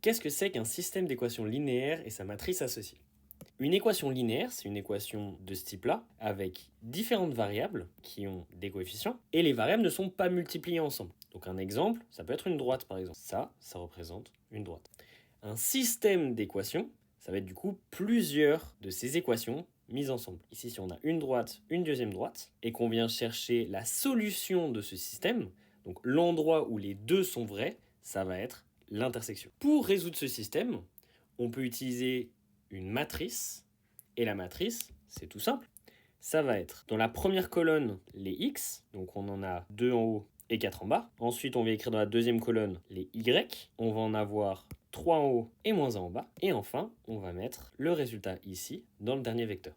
qu'est-ce que c'est qu'un système d'équations linéaires et sa matrice associée? Une équation linéaire, c'est une équation de ce type-là, avec différentes variables qui ont des coefficients, et les variables ne sont pas multipliées ensemble. Donc un exemple, ça peut être une droite par exemple. Ça représente une droite. Un système d'équations, ça va être du coup plusieurs de ces équations mises ensemble. Ici, si on a une droite, une deuxième droite, et qu'on vient chercher la solution de ce système, donc l'endroit où les deux sont vrais, ça va être l'intersection. Pour résoudre ce système, on peut utiliser une matrice, et la matrice, c'est tout simple. Ça va être dans la première colonne les x, donc on en a 2 en haut et 4 en bas. Ensuite, on va écrire dans la deuxième colonne les y, on va en avoir 3 en haut et moins 1 en bas. Et enfin, on va mettre le résultat ici, dans le dernier vecteur.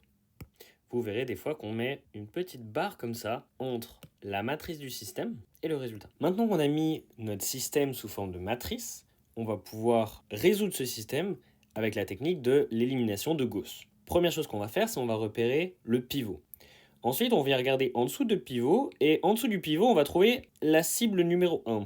Vous verrez des fois qu'on met une petite barre comme ça entre la matrice du système et le résultat. Maintenant qu'on a mis notre système sous forme de matrice, on va pouvoir résoudre ce système avec la technique de l'élimination de Gauss. Première chose qu'on va faire, c'est on va repérer le pivot. Ensuite, on vient regarder en dessous de pivot, et en dessous du pivot, on va trouver la cible numéro 1.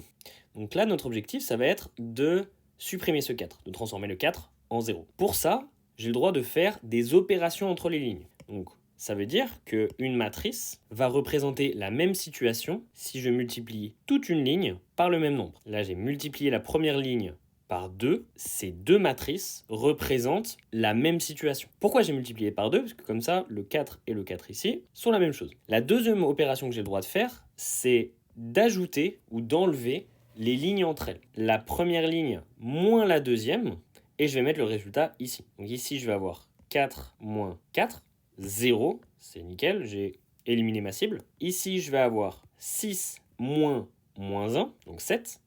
Donc là, notre objectif, ça va être de supprimer ce 4, de transformer le 4 en 0. Pour ça, j'ai le droit de faire des opérations entre les lignes. Donc, ça veut dire qu'une matrice va représenter la même situation si je multiplie toute une ligne par le même nombre. Là, j'ai multiplié la première ligne par 2, ces deux matrices représentent la même situation. Pourquoi j'ai multiplié par 2? Parce que comme ça, le 4 et le 4 ici sont la même chose. La deuxième opération que j'ai le droit de faire, c'est d'ajouter ou d'enlever les lignes entre elles. La première ligne moins la deuxième, et je vais mettre le résultat ici. Donc ici, je vais avoir 4 moins 4, 0, c'est nickel, j'ai éliminé ma cible. Ici, je vais avoir 6 moins 1, donc 7.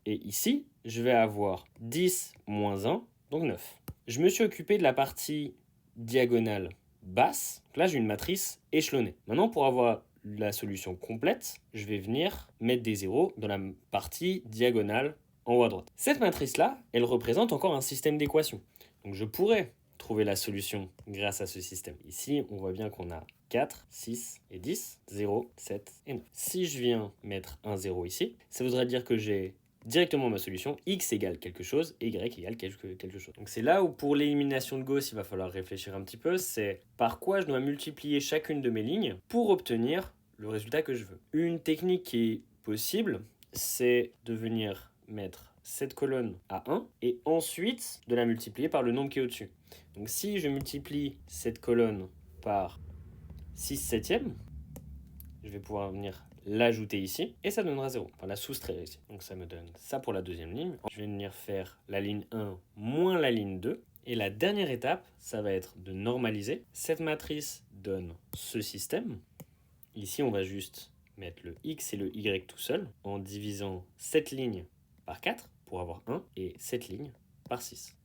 Et ici, je vais avoir 10 moins 1, donc 9. Je me suis occupé de la partie diagonale basse. Donc là, j'ai une matrice échelonnée. Maintenant, pour avoir la solution complète, je vais venir mettre des zéros dans la partie diagonale en haut à droite. Cette matrice-là, elle représente encore un système d'équations. Donc je pourrais trouver la solution grâce à ce système. Ici, on voit bien qu'on a 4, 6 et 10, 0, 7 et 9. Si je viens mettre un 0 ici, ça voudrait dire que j'ai directement ma solution, x égale quelque chose, et y égale quelque chose. Donc c'est là où pour l'élimination de Gauss, il va falloir réfléchir un petit peu, c'est par quoi je dois multiplier chacune de mes lignes pour obtenir le résultat que je veux. Une technique qui est possible, c'est de venir mettre cette colonne à 1, et ensuite de la multiplier par le nombre qui est au-dessus. Donc si je multiplie cette colonne par 6 septièmes, je vais pouvoir venir l'ajouter ici, et ça donnera 0, enfin la soustraire ici. Donc ça me donne ça pour la deuxième ligne. Je vais venir faire la ligne 1 moins la ligne 2, et la dernière étape, ça va être de normaliser. Cette matrice donne ce système. Ici, on va juste mettre le x et le y tout seul, en divisant cette ligne par 4, pour avoir 1, et cette ligne par 6.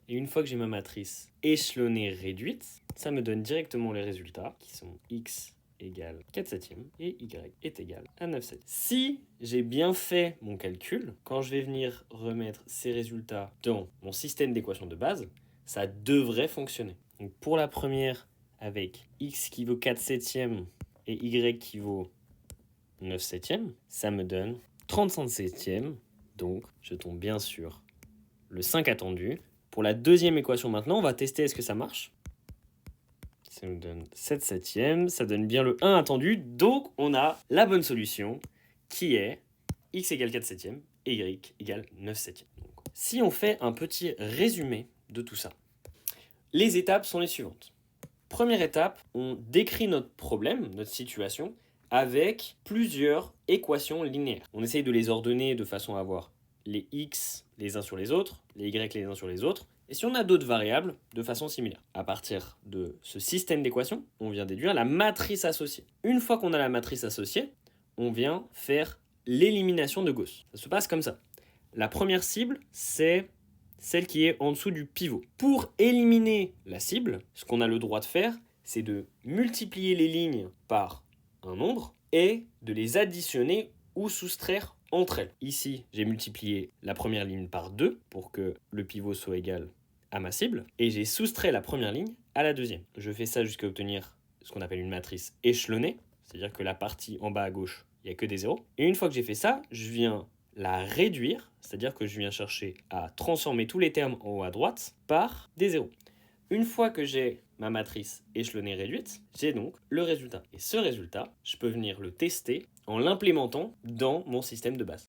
Et une fois que j'ai ma matrice échelonnée réduite, ça me donne directement les résultats, qui sont x égale 4 septièmes et y est égal à 9 septièmes. Si j'ai bien fait mon calcul, quand je vais venir remettre ces résultats dans mon système d'équations de base, ça devrait fonctionner. Donc pour la première, avec x qui vaut 4 septièmes et y qui vaut 9 septièmes, ça me donne 35 septièmes, donc je tombe bien sur le 5 attendu. Pour la deuxième équation maintenant, on va tester est-ce que ça marche. Ça nous donne 7 septièmes, ça donne bien le 1 attendu, donc on a la bonne solution qui est x égale 4 septièmes et y égale 9 septièmes. Donc, si on fait un petit résumé de tout ça, les étapes sont les suivantes. Première étape, on décrit notre problème, notre situation, avec plusieurs équations linéaires. On essaye de les ordonner de façon à avoir les x les uns sur les autres, les y les uns sur les autres, et si on a d'autres variables, de façon similaire. À partir de ce système d'équations, on vient déduire la matrice associée. Une fois qu'on a la matrice associée, on vient faire l'élimination de Gauss. Ça se passe comme ça. La première cible, c'est celle qui est en dessous du pivot. Pour éliminer la cible, ce qu'on a le droit de faire, c'est de multiplier les lignes par un nombre et de les additionner ou soustraire entre elles. Ici, j'ai multiplié la première ligne par 2 pour que le pivot soit égal à ma cible, et j'ai soustrait la première ligne à la deuxième. Je fais ça jusqu'à obtenir ce qu'on appelle une matrice échelonnée, c'est-à-dire que la partie en bas à gauche, il n'y a que des zéros. Et une fois que j'ai fait ça, je viens la réduire, c'est-à-dire que je viens chercher à transformer tous les termes en haut à droite par des zéros. Une fois que j'ai ma matrice échelonnée réduite, j'ai donc le résultat. Et ce résultat, je peux venir le tester en l'implémentant dans mon système de base.